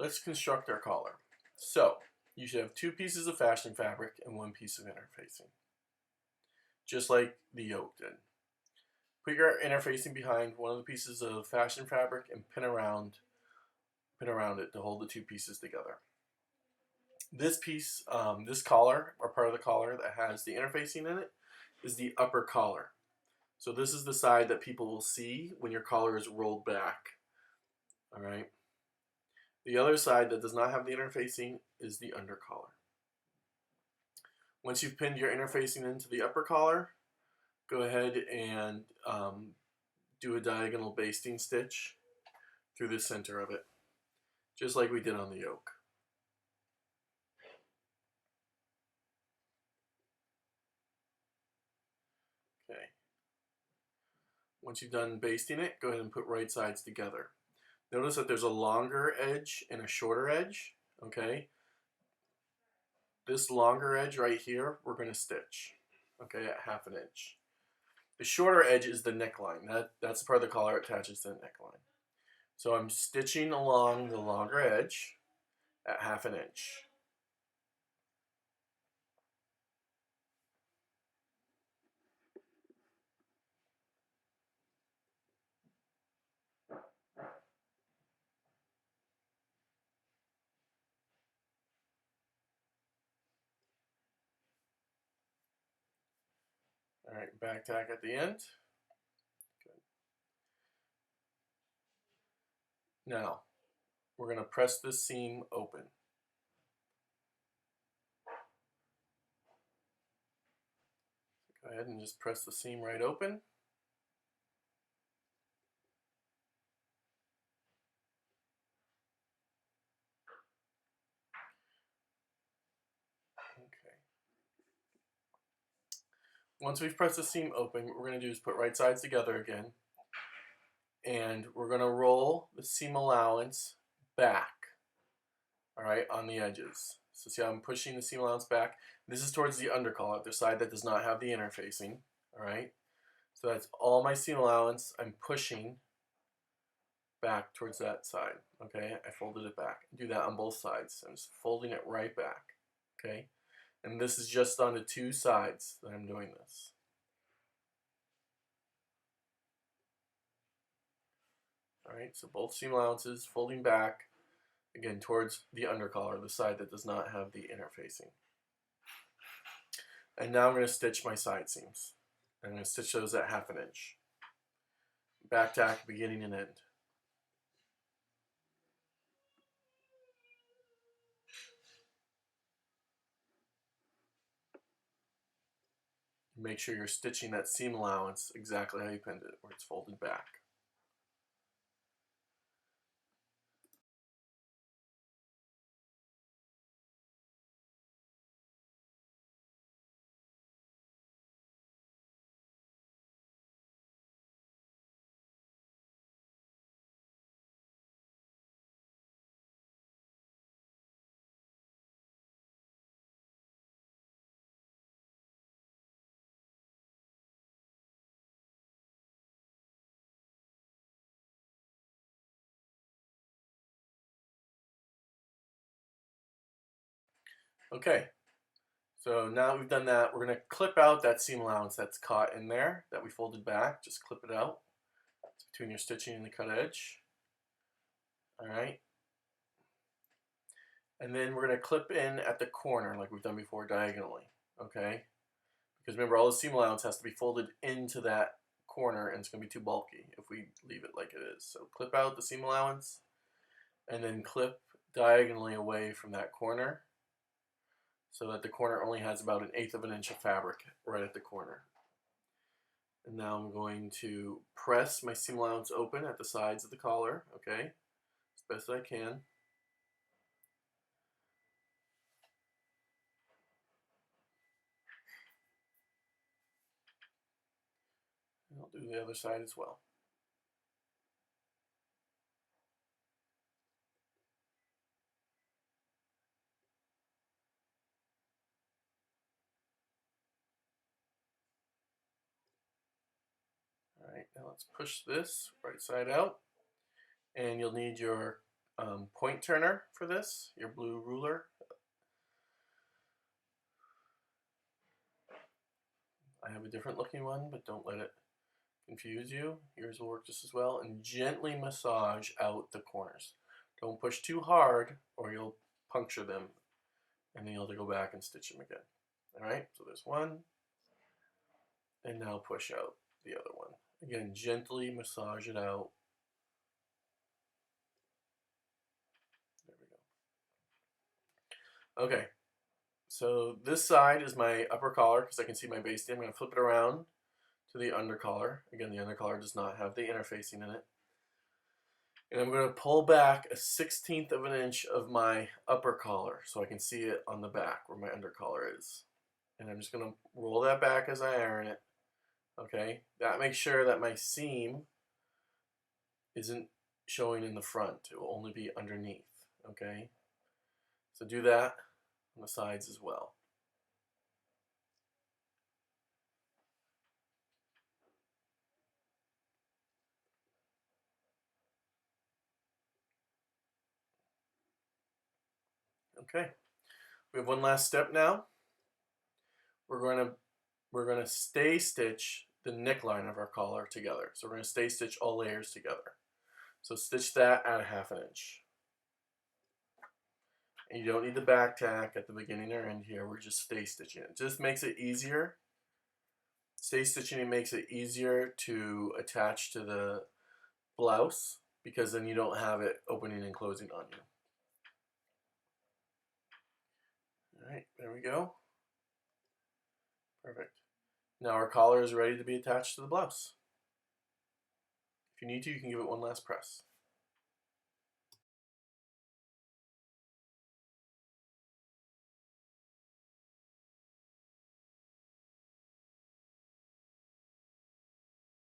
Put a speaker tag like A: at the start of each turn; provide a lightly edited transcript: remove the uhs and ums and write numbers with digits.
A: let's construct our collar. So you should have 2 pieces of fashion fabric and 1 piece of interfacing, just like the yoke did. Put your interfacing behind one of the pieces of fashion fabric and pin around it to hold the 2 pieces together. This piece, this collar, or part of the collar that has the interfacing in it, is the upper collar. So this is the side that people will see when your collar is rolled back. All right. The other side that does not have the interfacing is the under collar. Once you've pinned your interfacing into the upper collar, go ahead and do a diagonal basting stitch through the center of it, just like we did on the yoke. Okay. Once you've done basting it, go ahead and put right sides together. Notice that there's a longer edge and a shorter edge, okay? This longer edge right here, we're going to stitch, okay, at 1/2 inch. The shorter edge is the neckline. That's the part of the collar that attaches to the neckline. So I'm stitching along the longer edge at 1/2 inch. All right, back tack at the end. Good. Now, we're going to press this seam open. Go ahead and just press the seam right open. Okay. Once we've pressed the seam open, what we're going to do is put right sides together again. And we're going to roll the seam allowance back, all right, on the edges. So see how I'm pushing the seam allowance back? This is towards the undercollar, the side that does not have the interfacing, all right? So that's all my seam allowance. I'm pushing back towards that side, okay? I folded it back. Do that on both sides. I'm just folding it right back, okay? And this is just on the 2 sides that I'm doing this. All right, so both seam allowances folding back, again, towards the undercollar, the side that does not have the interfacing. And now I'm going to stitch my side seams. I'm going to stitch those at 1/2 inch. Back tack, beginning and end. Make sure you're stitching that seam allowance exactly how you pinned it, where it's folded back. Okay, so now that we've done that, we're going to clip out that seam allowance that's caught in there that we folded back. Just clip it out. It's between your stitching and the cut edge. All right. And then we're going to clip in at the corner like we've done before diagonally, okay? Because remember, all the seam allowance has to be folded into that corner and it's going to be too bulky if we leave it like it is. So clip out the seam allowance and then clip diagonally away from that corner so that the corner only has about 1/8 inch of fabric right at the corner. And now I'm going to press my seam allowance open at the sides of the collar, okay, as best I can. And I'll do the other side as well. All right, now let's push this right side out, and you'll need your point turner for this, your blue ruler. I have a different looking one, but don't let it confuse you. Yours will work just as well. And gently massage out the corners. Don't push too hard or you'll puncture them and then you'll have to go back and stitch them again. All right, so there's one. And now push out the other one. Again, gently massage it out. There we go. Okay, so this side is my upper collar because I can see my basting. I'm going to flip it around to the under collar. Again, the under collar does not have the interfacing in it. And I'm going to pull back a 1/16 of an inch of my upper collar so I can see it on the back where my under collar is. And I'm just going to roll that back as I iron it. Okay, that makes sure that my seam isn't showing in the front. It will only be underneath. Okay, so do that on the sides as well. Okay, we have one last step now. We're going to stay stitch the neckline of our collar together. So we're going to stay stitch all layers together. So stitch that at 1/2 inch. And you don't need the back tack at the beginning or end here. We're just stay stitching it. Just makes it easier. Stay stitching it makes it easier to attach to the blouse because then you don't have it opening and closing on you. All right, there we go. Perfect. Now our collar is ready to be attached to the blouse. If you need to, you can give it one last press.